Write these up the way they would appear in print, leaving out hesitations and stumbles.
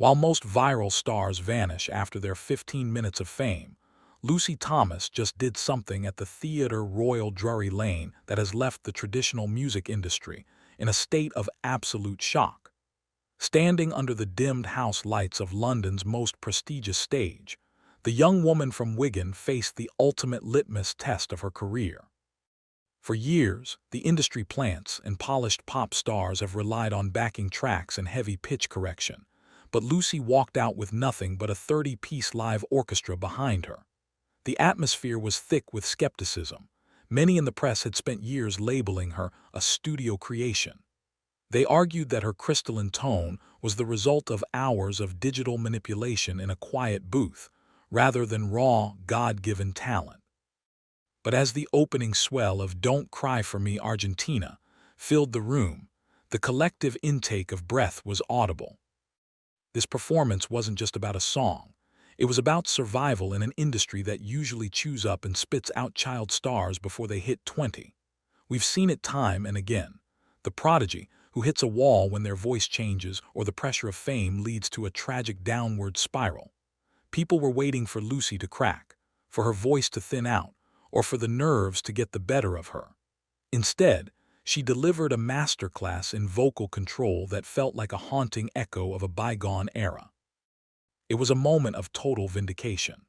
While most viral stars vanish after their 15 minutes of fame, Lucy Thomas just did something at the Theatre Royal Drury Lane that has left the traditional music industry in a state of absolute shock. Standing under the dimmed house lights of London's most prestigious stage, the young woman from Wigan faced the ultimate litmus test of her career. For years, the industry plants and polished pop stars have relied on backing tracks and heavy pitch correction, but Lucy walked out with nothing but a 30-piece live orchestra behind her. The atmosphere was thick with skepticism. Many in the press had spent years labeling her a studio creation. They argued that her crystalline tone was the result of hours of digital manipulation in a quiet booth, rather than raw, God-given talent. But as the opening swell of Don't Cry For Me Argentina filled the room, the collective intake of breath was audible. This performance wasn't just about a song. It was about survival in an industry that usually chews up and spits out child stars before they hit 20. We've seen it time and again. The prodigy, who hits a wall when their voice changes or the pressure of fame leads to a tragic downward spiral. People were waiting for Lucy to crack, for her voice to thin out, or for the nerves to get the better of her. Instead, she delivered a masterclass in vocal control that felt like a haunting echo of a bygone era. It was a moment of total vindication.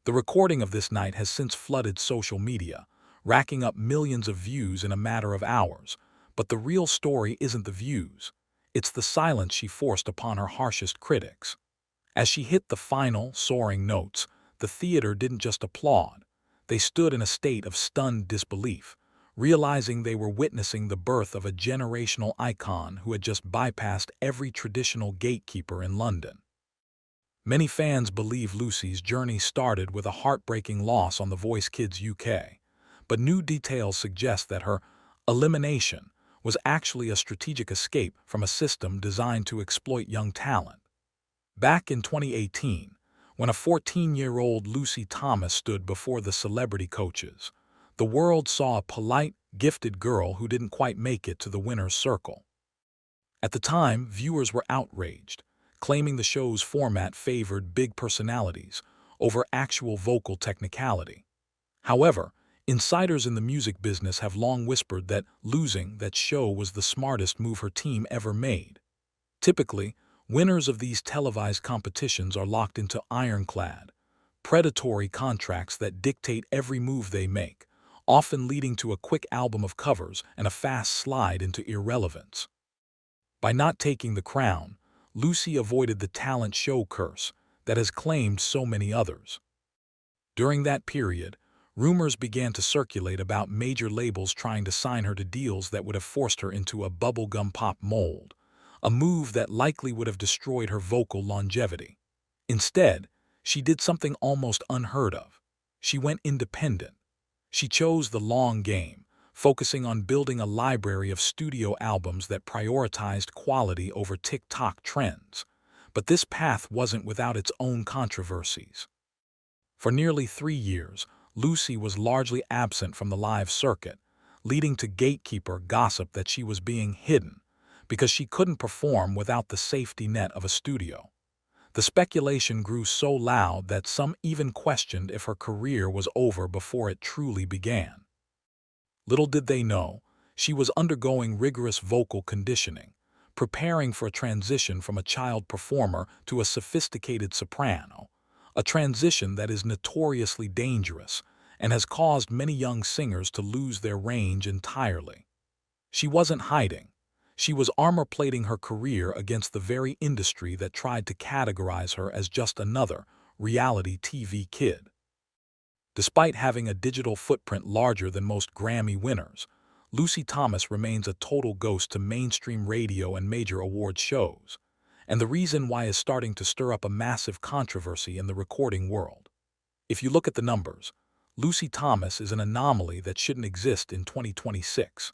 The recording of this night has since flooded social media, racking up millions of views in a matter of hours. But the real story isn't the views. It's the silence she forced upon her harshest critics. As she hit the final, soaring notes, the theater didn't just applaud. They stood in a state of stunned disbelief, realizing they were witnessing the birth of a generational icon who had just bypassed every traditional gatekeeper in London. Many fans believe Lucy's journey started with a heartbreaking loss on The Voice Kids UK, but new details suggest that her elimination was actually a strategic escape from a system designed to exploit young talent. Back in 2018, when a 14-year-old Lucy Thomas stood before the celebrity coaches, the world saw a polite, gifted girl who didn't quite make it to the winner's circle. At the time, viewers were outraged, claiming the show's format favored big personalities over actual vocal technicality. However, insiders in the music business have long whispered that losing that show was the smartest move her team ever made. Typically, winners of these televised competitions are locked into ironclad, predatory contracts that dictate every move they make, often leading to a quick album of covers and a fast slide into irrelevance. By not taking the crown, Lucy avoided the talent show curse that has claimed so many others. During that period, rumors began to circulate about major labels trying to sign her to deals that would have forced her into a bubblegum pop mold, a move that likely would have destroyed her vocal longevity. Instead, she did something almost unheard of. She went independent. She chose the long game, focusing on building a library of studio albums that prioritized quality over TikTok trends. But this path wasn't without its own controversies. For nearly 3 years, Lucy was largely absent from the live circuit, leading to gatekeeper gossip that she was being hidden because she couldn't perform without the safety net of a studio. The speculation grew so loud that some even questioned if her career was over before it truly began. Little did they know, she was undergoing rigorous vocal conditioning, preparing for a transition from a child performer to a sophisticated soprano, a transition that is notoriously dangerous and has caused many young singers to lose their range entirely. She wasn't hiding. She was armor-plating her career against the very industry that tried to categorize her as just another reality TV kid. Despite having a digital footprint larger than most Grammy winners, Lucy Thomas remains a total ghost to mainstream radio and major award shows, and the reason why is starting to stir up a massive controversy in the recording world. If you look at the numbers, Lucy Thomas is an anomaly that shouldn't exist in 2026.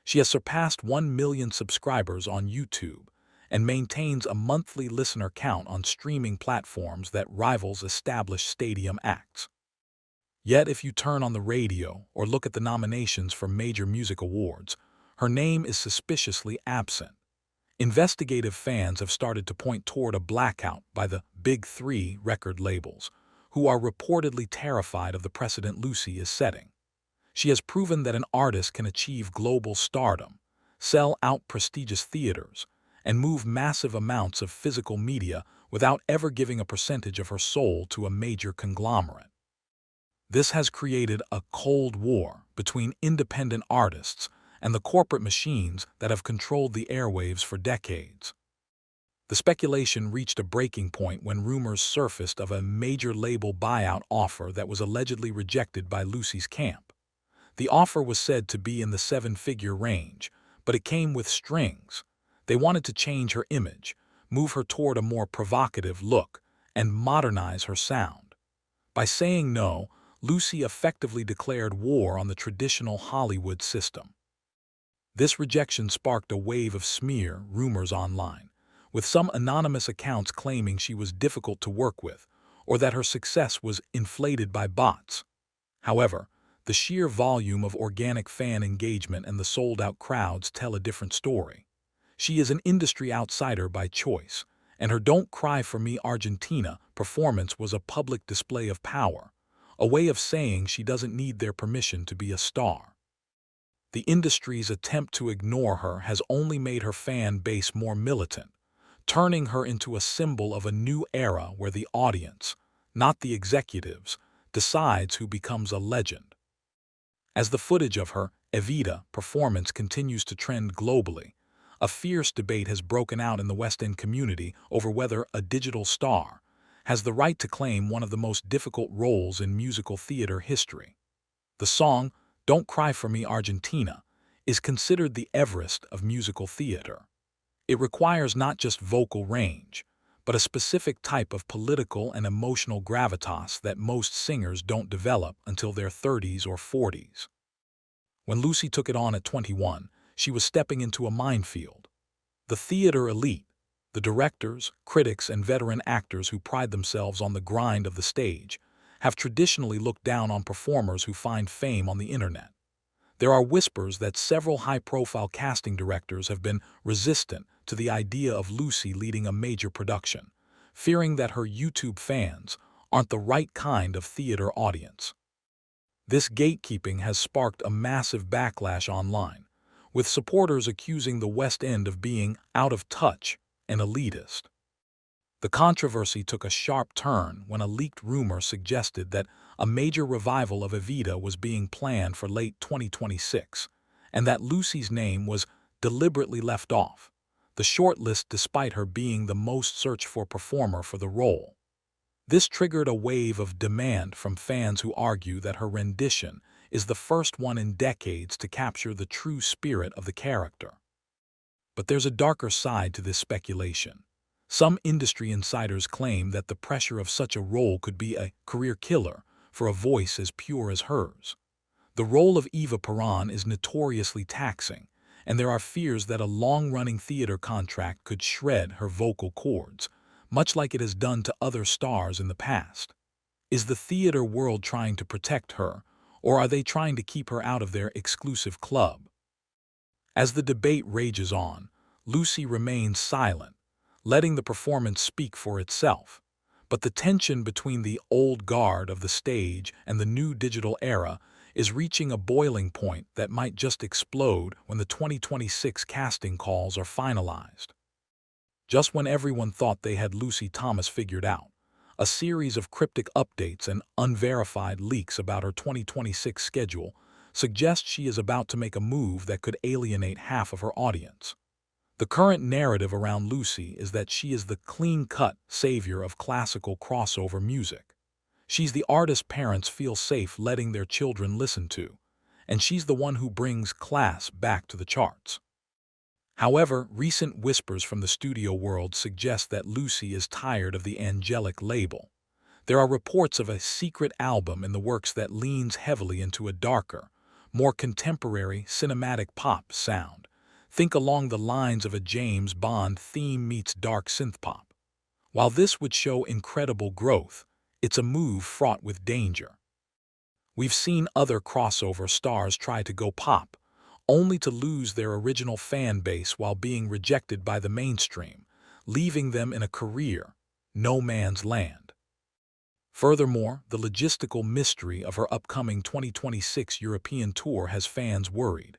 She has surpassed 1 million subscribers on YouTube and maintains a monthly listener count on streaming platforms that rivals established stadium acts. Yet if you turn on the radio or look at the nominations for major music awards, her name is suspiciously absent. Investigative fans have started to point toward a blackout by the Big Three record labels, who are reportedly terrified of the precedent Lucy is setting. She has proven that an artist can achieve global stardom, sell out prestigious theaters, and move massive amounts of physical media without ever giving a percentage of her soul to a major conglomerate. This has created a cold war between independent artists and the corporate machines that have controlled the airwaves for decades. The speculation reached a breaking point when rumors surfaced of a major label buyout offer that was allegedly rejected by Lucy's camp. The offer was said to be in the seven-figure range, but it came with strings. They wanted to change her image, move her toward a more provocative look, and modernize her sound. By saying no, Lucy effectively declared war on the traditional Hollywood system. This rejection sparked a wave of smear rumors online, with some anonymous accounts claiming she was difficult to work with or that her success was inflated by bots. However, the sheer volume of organic fan engagement and the sold-out crowds tell a different story. She is an industry outsider by choice, and her Don't Cry For Me Argentina performance was a public display of power, a way of saying she doesn't need their permission to be a star. The industry's attempt to ignore her has only made her fan base more militant, turning her into a symbol of a new era where the audience, not the executives, decides who becomes a legend. As the footage of her Evita performance continues to trend globally, a fierce debate has broken out in the West End community over whether a digital star has the right to claim one of the most difficult roles in musical theater history. The song, Don't Cry For Me Argentina, is considered the Everest of musical theater. It requires not just vocal range, but a specific type of political and emotional gravitas that most singers don't develop until their 30s or 40s. When Lucy took it on at 21, she was stepping into a minefield. The theater elite, the directors, critics, and veteran actors who pride themselves on the grind of the stage, have traditionally looked down on performers who find fame on the internet. There are whispers that several high-profile casting directors have been resistant to the idea of Lucy leading a major production, fearing that her YouTube fans aren't the right kind of theater audience. This gatekeeping has sparked a massive backlash online, with supporters accusing the West End of being out of touch and elitist. The controversy took a sharp turn when a leaked rumor suggested that a major revival of Evita was being planned for late 2026, and that Lucy's name was deliberately left off the shortlist despite her being the most searched-for performer for the role. This triggered a wave of demand from fans who argue that her rendition is the first one in decades to capture the true spirit of the character. But there's a darker side to this speculation. Some industry insiders claim that the pressure of such a role could be a career killer for a voice as pure as hers. The role of Eva Peron is notoriously taxing, and there are fears that a long-running theater contract could shred her vocal cords, much like it has done to other stars in the past. Is the theater world trying to protect her, or are they trying to keep her out of their exclusive club? As the debate rages on, Lucy remains silent, letting the performance speak for itself. But the tension between the old guard of the stage and the new digital era is reaching a boiling point that might just explode when the 2026 casting calls are finalized. Just when everyone thought they had Lucy Thomas figured out, a series of cryptic updates and unverified leaks about her 2026 schedule suggest she is about to make a move that could alienate half of her audience. The current narrative around Lucy is that she is the clean-cut savior of classical crossover music. She's the artist parents feel safe letting their children listen to, and she's the one who brings class back to the charts. However, recent whispers from the studio world suggest that Lucy is tired of the angelic label. There are reports of a secret album in the works that leans heavily into a darker, more contemporary cinematic pop sound. Think along the lines of a James Bond theme meets dark synthpop. While this would show incredible growth, it's a move fraught with danger. We've seen other crossover stars try to go pop, only to lose their original fan base while being rejected by the mainstream, leaving them in a career no man's land. Furthermore, the logistical mystery of her upcoming 2026 European tour has fans worried.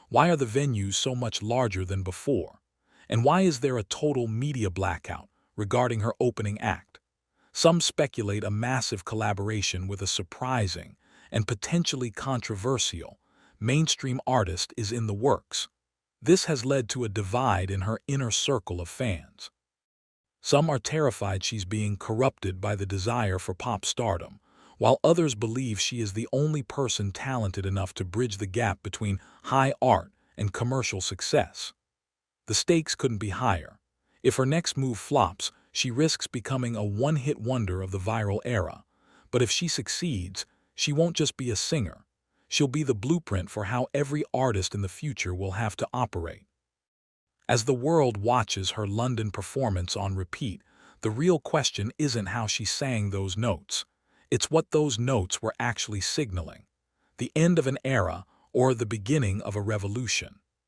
Why are the venues so much larger than before? And why is there a total media blackout regarding her opening act? Some speculate a massive collaboration with a surprising and potentially controversial mainstream artist is in the works. This has led to a divide in her inner circle of fans. Some are terrified she's being corrupted by the desire for pop stardom, while others believe she is the only person talented enough to bridge the gap between high art and commercial success. The stakes couldn't be higher. If her next move flops, she risks becoming a one-hit wonder of the viral era. But if she succeeds, she won't just be a singer. She'll be the blueprint for how every artist in the future will have to operate. As the world watches her London performance on repeat, the real question isn't how she sang those notes. It's what those notes were actually signaling: the end of an era or the beginning of a revolution.